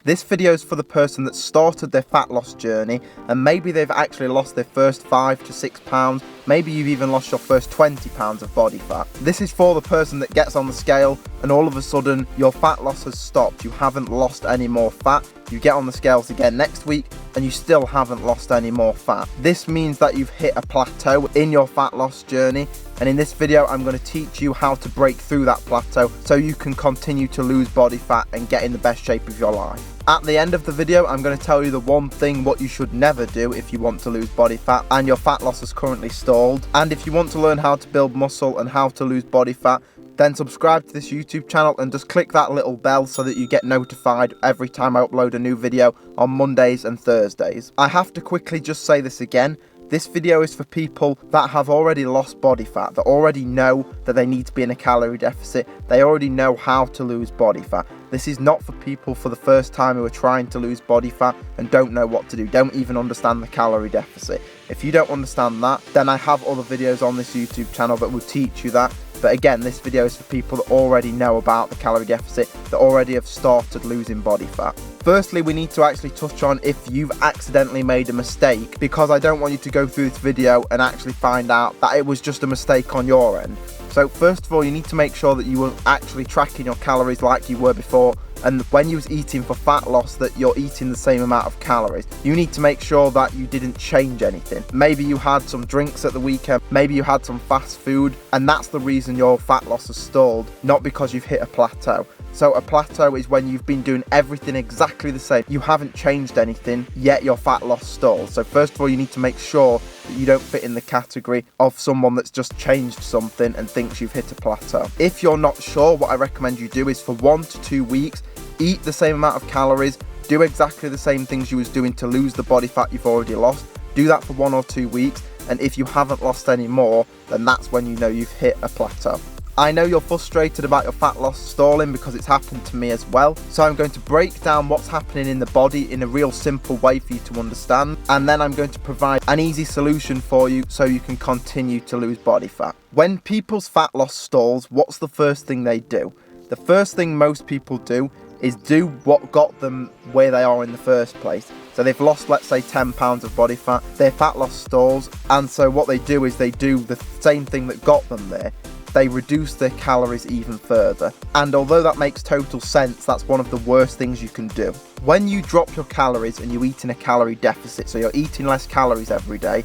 This video is for the person that started their fat loss journey and maybe they've actually lost their first 5 to 6 pounds, maybe you've even lost your first 20 pounds of body fat. This is for the person that gets on the scale and all of a sudden your fat loss has stopped, you haven't lost any more fat, you get on the scales again next week and you still haven't lost any more fat. This means that you've hit a plateau in your fat loss journey, and in this video I'm going to teach you how to break through that plateau so you can continue to lose body fat and get in the best shape of your life. At the end of the video I'm going to tell you the one thing what you should never do if you want to lose body fat and your fat loss is currently stalled. And if you want to learn how to build muscle and how to lose body fat, then subscribe to this YouTube channel and just click that little bell so that you get notified every time I upload a new video on Mondays and Thursdays. I have to quickly just say this again. This video is for people that have already lost body fat, that already know that they need to be in a calorie deficit, they already know how to lose body fat. This is not for people for the first time who are trying to lose body fat and don't know what to do, don't even understand the calorie deficit. If you don't understand that, then I have other videos on this YouTube channel that will teach you that. But again, this video is for people that already know about the calorie deficit, that already have started losing body fat. Firstly, we need to actually touch on if you've accidentally made a mistake, because I don't want you to go through this video and actually find out that it was just a mistake on your end. So first of all, you need to make sure that you were actually tracking your calories like you were before, and when you was eating for fat loss that you're eating the same amount of calories. You need to make sure that you didn't change anything. Maybe you had some drinks at the weekend, maybe you had some fast food, and that's the reason your fat loss has stalled, not because you've hit a plateau. So a plateau is when you've been doing everything exactly the same. You haven't changed anything, yet your fat loss stalls. So first of all, you need to make sure that you don't fit in the category of someone that's just changed something and thinks you've hit a plateau. If you're not sure, what I recommend you do is for 1 to 2 weeks, eat the same amount of calories, do exactly the same things you was doing to lose the body fat you've already lost. Do that for 1 or 2 weeks, and if you haven't lost any more, then that's when you know you've hit a plateau. I know you're frustrated about your fat loss stalling because it's happened to me as well. So I'm going to break down what's happening in the body in a real simple way for you to understand. And then I'm going to provide an easy solution for you so you can continue to lose body fat. When people's fat loss stalls, what's the first thing they do? The first thing most people do is do what got them where they are in the first place. So they've lost, let's say, 10 pounds of body fat, their fat loss stalls, and so what they do is they do the same thing that got them there. They reduce their calories even further. And although that makes total sense, that's one of the worst things you can do. When you drop your calories and you eat in a calorie deficit, so you're eating less calories every day,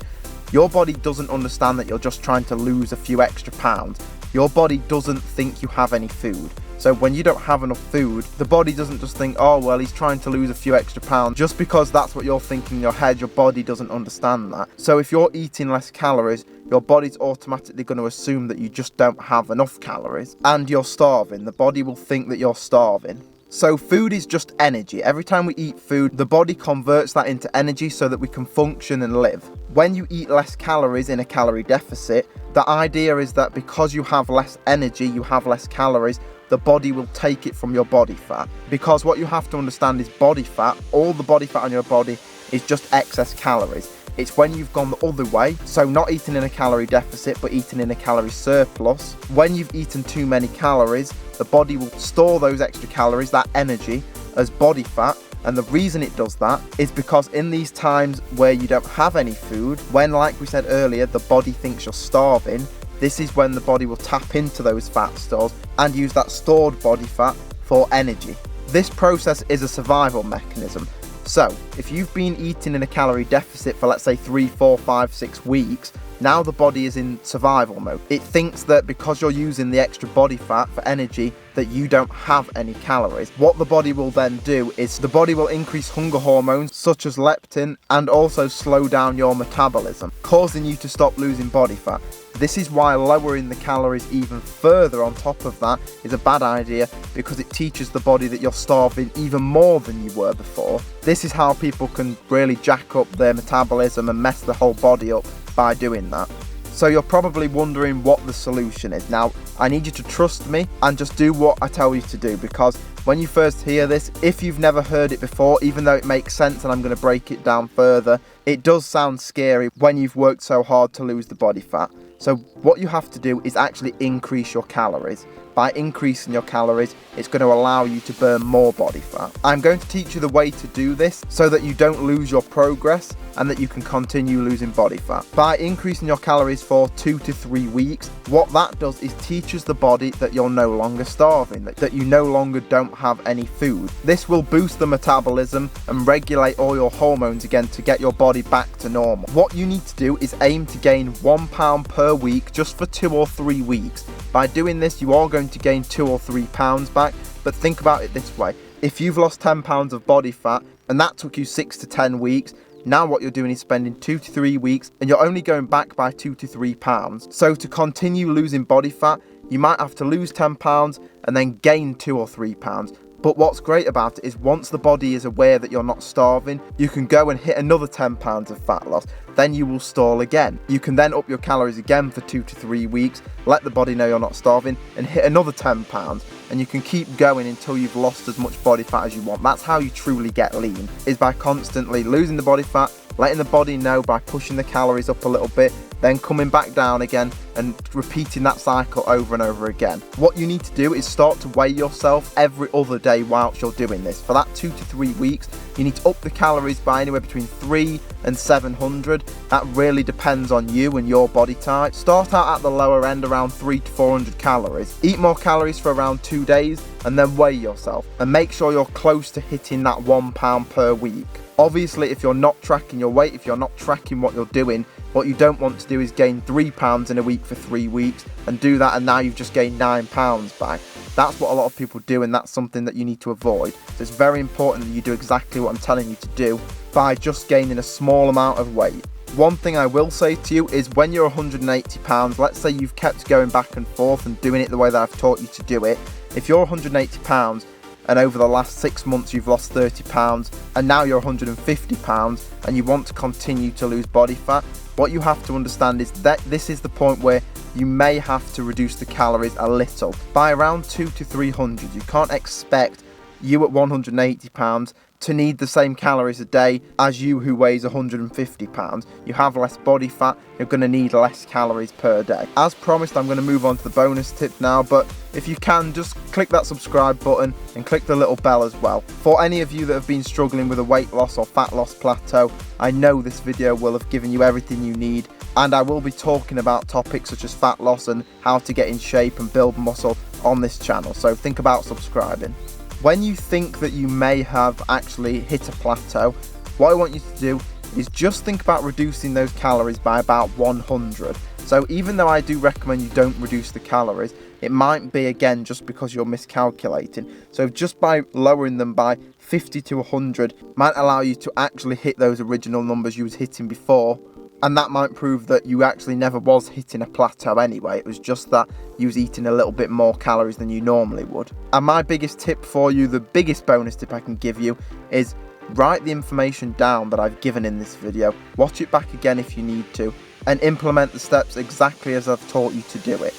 your body doesn't understand that you're just trying to lose a few extra pounds. Your body doesn't think you have any food. So when you don't have enough food, the body doesn't just think, oh, well, he's trying to lose a few extra pounds. Just because that's what you're thinking in your head, your body doesn't understand that. So if you're eating less calories, your body's automatically going to assume that you just don't have enough calories and you're starving. The body will think that you're starving. So food is just energy. Every time we eat food, the body converts that into energy so that we can function and live. When you eat less calories in a calorie deficit, the idea is that because you have less energy, you have less calories, the body will take it from your body fat. Because what you have to understand is body fat, all the body fat on your body is just excess calories. It's when you've gone the other way, so not eating in a calorie deficit, but eating in a calorie surplus. When you've eaten too many calories, the body will store those extra calories, that energy, as body fat. And the reason it does that is because in these times where you don't have any food, when, like we said earlier, the body thinks you're starving, this is when the body will tap into those fat stores and use that stored body fat for energy. This process is a survival mechanism. So, if you've been eating in a calorie deficit for, let's say, 3, 4, 5, 6 weeks, now the body is in survival mode. It thinks that because you're using the extra body fat for energy, that you don't have any calories. What the body will then do is the body will increase hunger hormones such as leptin and also slow down your metabolism, causing you to stop losing body fat. This is why lowering the calories even further on top of that is a bad idea, because it teaches the body that you're starving even more than you were before. This is how people can really jack up their metabolism and mess the whole body up by doing that. So you're probably wondering what the solution is. Now, I need you to trust me and just do what I tell you to do, because when you first hear this, if you've never heard it before, even though it makes sense and I'm going to break it down further, it does sound scary when you've worked so hard to lose the body fat. So what you have to do is actually increase your calories. by increasing your calories, it's going to allow you to burn more body fat. I'm going to teach you the way to do this so that you don't lose your progress and that you can continue losing body fat. By increasing your calories for 2 to 3 weeks, what that does is teaches the body that you're no longer starving, that you no longer don't have any food. This will boost the metabolism and regulate all your hormones again to get your body back to normal. What you need to do is aim to gain 1 pound per week just for 2 or 3 weeks. By doing this, you are going to gain 2 or 3 pounds back, but think about it this way. If you've lost 10 pounds of body fat and that took you 6 to 10 weeks, now what you're doing is spending 2 to 3 weeks and you're only going back by 2 to 3 pounds. So to continue losing body fat, you might have to lose 10 pounds and then gain 2 or 3 pounds. But what's great about it is once the body is aware that you're not starving, you can go and hit another 10 pounds of fat loss. Then you will stall again. You can then up your calories again for 2 to 3 weeks, let the body know you're not starving, and hit another 10 pounds. And you can keep going until you've lost as much body fat as you want. That's how you truly get lean, is by constantly losing the body fat, letting the body know by pushing the calories up a little bit, then coming back down again and repeating that cycle over and over again. What you need to do is start to weigh yourself every other day whilst you're doing this. For that 2 to 3 weeks, you need to up the calories by anywhere between 3 and 700. That really depends on you and your body type. Start out at the lower end, around 300 to 400 calories. Eat more calories for around 2 days and then weigh yourself and make sure you're close to hitting that 1 pound per week. Obviously, if you're not tracking your weight, if you're not tracking what you're doing, what you don't want to do is gain 3 pounds in a week for 3 weeks and do that, and now you've just gained 9 pounds back. That's what a lot of people do, and that's something that you need to avoid. So it's very important that you do exactly what I'm telling you to do by just gaining a small amount of weight. One thing I will say to you is when you're 180 pounds, let's say you've kept going back and forth and doing it the way that I've taught you to do it. If you're 180 pounds and over the last 6 months you've lost 30 pounds and now you're 150 pounds and you want to continue to lose body fat, what you have to understand is that this is the point where you may have to reduce the calories a little by around 200 to 300. You can't expect you at 180 pounds to need the same calories a day as you who weighs 150 pounds. You have less body fat, you're going to need less calories per day. As promised, I'm going to move on to the bonus tip now, but if you can, just click that subscribe button and click the little bell as well. For any of you that have been struggling with a weight loss or fat loss plateau, I know this video will have given you everything you need, and I will be talking about topics such as fat loss and how to get in shape and build muscle on this channel, so think about subscribing. When you think that you may have actually hit a plateau, what I want you to do is just think about reducing those calories by about 100. So even though I do recommend you don't reduce the calories, it might be again just because you're miscalculating. So just by lowering them by 50 to 100 might allow you to actually hit those original numbers you was hitting before. And that might prove that you actually never was hitting a plateau anyway. It was just that you was eating a little bit more calories than you normally would. And my biggest tip for you, the biggest bonus tip I can give you, is write the information down that I've given in this video. Watch it back again if you need to, and implement the steps exactly as I've taught you to do it.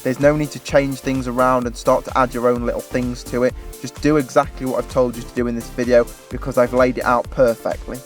There's no need to change things around and start to add your own little things to it. Just do exactly what I've told you to do in this video because I've laid it out perfectly.